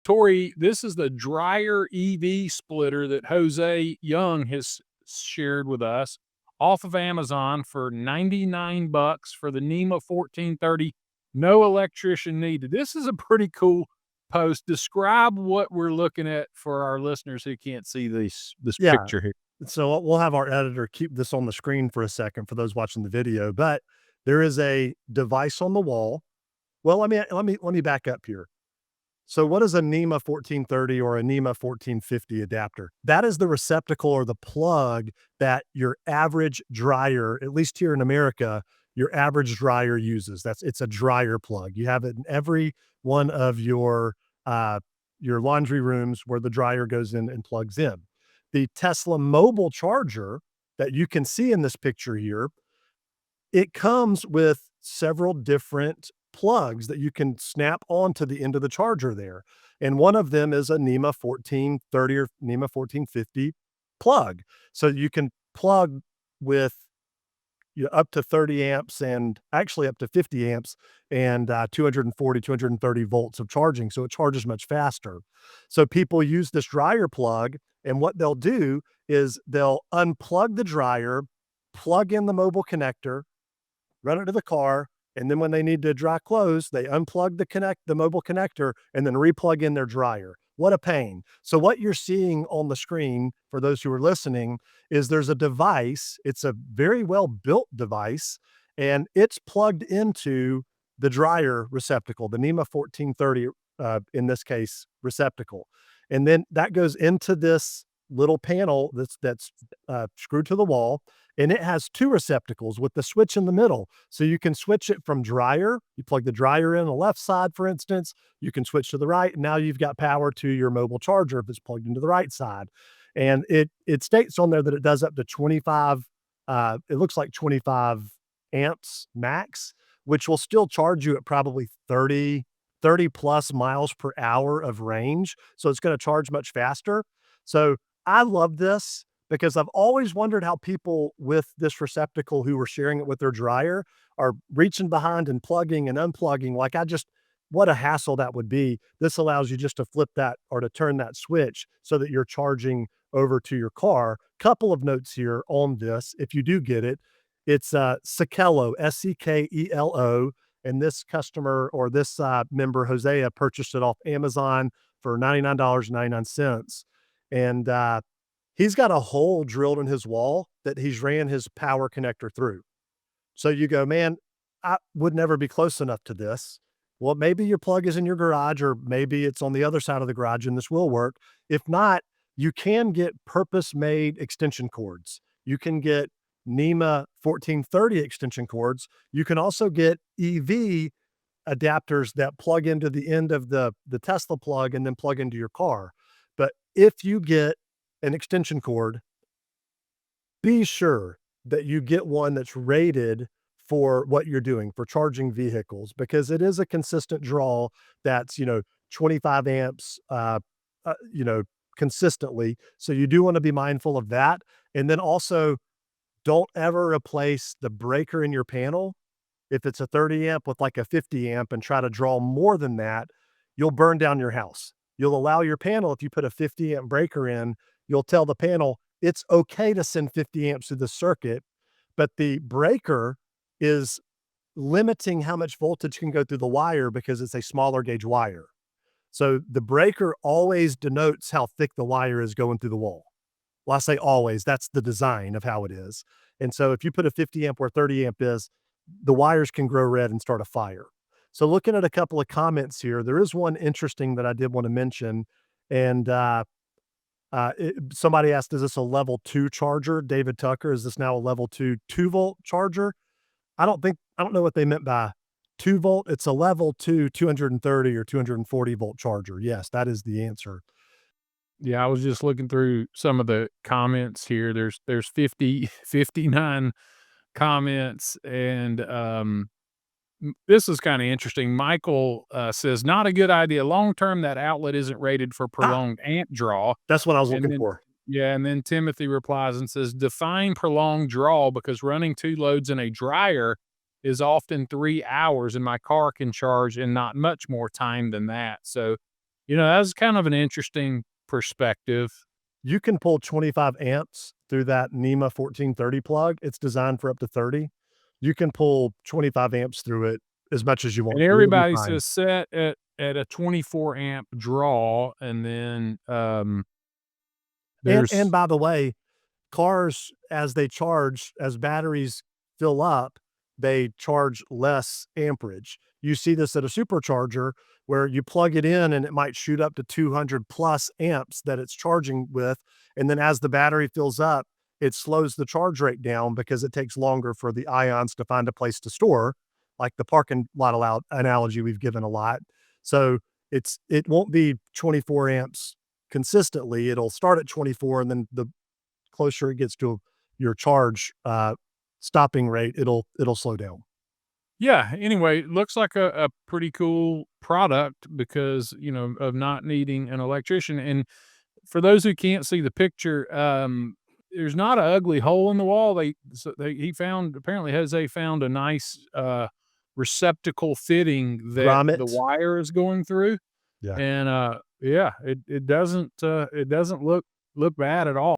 Tory, this is the dryer EV splitter that Jose Young has shared with us off of Amazon for 99 bucks for the NEMA 1430. No electrician needed. This is a pretty cool post. Describe what we're looking at for our listeners who can't see this Yeah. picture here. So we'll have our editor keep this on the screen for a second for those watching the video, but there is a device on the wall. Well, let me back up here. So what is a NEMA 1430 or a NEMA 1450 adapter? That is the receptacle or the plug that your average dryer, at least here in America, your average dryer uses. It's a dryer plug. You have it in every one of your laundry rooms where the dryer goes in and plugs in. The Tesla mobile charger that you can see in this picture here, it comes with several different plugs that you can snap onto the end of the charger there. And one of them is a NEMA 1430 or NEMA 1450 plug. So you can plug with up to 30 amps and actually up to 50 amps and 240, 230 volts of charging. So it charges much faster. So people use this dryer plug, and what they'll do is they'll unplug the dryer, plug in the mobile connector, run it to the car, and then when they need to dry clothes, they unplug the mobile connector and then replug in their dryer. What a pain. So what you're seeing on the screen for those who are listening is there's a device. It's a very well built device and it's plugged into the dryer receptacle, the NEMA 1430 in this case receptacle. And then that goes into this little panel that's screwed to the wall, and it has two receptacles with the switch in the middle. So you can switch it from dryer. You plug the dryer in on the left side, for instance. You can switch to the right. And now you've got power to your mobile charger if it's plugged into the right side. And it states on there that it does up to 25. It looks like 25 amps max, which will still charge you at probably 30 plus miles per hour of range. So it's going to charge much faster. So I love this because I've always wondered how people with this receptacle who were sharing it with their dryer are reaching behind and plugging and unplugging. What a hassle that would be. This allows you just to flip that or to turn that switch so that you're charging over to your car. Couple of notes here on this. If you do get it, it's Sekelo, Sekelo. And this customer or this member, Hosea, purchased it off Amazon for $99.99. And he's got a hole drilled in his wall that he's ran his power connector through. So you go, man, I would never be close enough to this. Well, maybe your plug is in your garage, or maybe it's on the other side of the garage and this will work. If not, you can get purpose made extension cords. You can get NEMA 1430 extension cords. You can also get EV adapters that plug into the end of the Tesla plug and then plug into your car. But if you get an extension cord, be sure that you get one that's rated for what you're doing for charging vehicles, because it is a consistent draw that's, 25 amps, consistently. So you do want to be mindful of that. And then also don't ever replace the breaker in your panel. If it's a 30 amp with like a 50 amp and try to draw more than that, you'll burn down your house. You'll allow your panel, if you put a 50 amp breaker in, you'll tell the panel it's okay to send 50 amps through the circuit, but the breaker is limiting how much voltage can go through the wire because it's a smaller gauge wire. So the breaker always denotes how thick the wire is going through the wall. Well, I say always, that's the design of how it is. And so if you put a 50 amp where 30 amp is, the wires can grow red and start a fire. So looking at a couple of comments here, there is one interesting that I did want to mention. And somebody asked, is this a level 2 charger? David Tucker, is this now a level 2 volt charger? I don't know what they meant by 2 volt. It's a level 2, 230 or 240 volt charger. Yes, that is the answer. Yeah, I was just looking through some of the comments here. There's 59 comments, and this is kind of interesting. Michael says, not a good idea. Long term, that outlet isn't rated for Ah, prolonged amp draw. that's what I was And looking then, for. yeah, and then Timothy replies and says, define prolonged draw because running two loads in a dryer is often 3 hours, and my car can charge in not much more time than that. So That's kind of an interesting perspective. You can pull 25 amps through that NEMA 1430 plug. It's designed for up to 30. You can pull 25 amps through it as much as you And want to. It'll be everybody fine. says set at a 24 amp draw, and then, And there's by the way, cars, as they charge, as batteries fill up, they charge less amperage. You see this at a supercharger where you plug it in and it might shoot up to 200 plus amps that it's charging with. And then as the battery fills up, it slows the charge rate down because it takes longer for the ions to find a place to store, like the parking lot analogy we've given a lot. So it won't be 24 amps consistently. It'll start at 24, and then the closer it gets to your charge, stopping rate, it'll slow down. yeah, anyway, it looks like a pretty cool product because, of not needing an electrician, and for those who can't see the picture, there's not an ugly hole in the wall. Apparently Jose found a nice, receptacle fitting that the Grommet. wire is going through, Yeah. and, yeah, it doesn't look bad at all.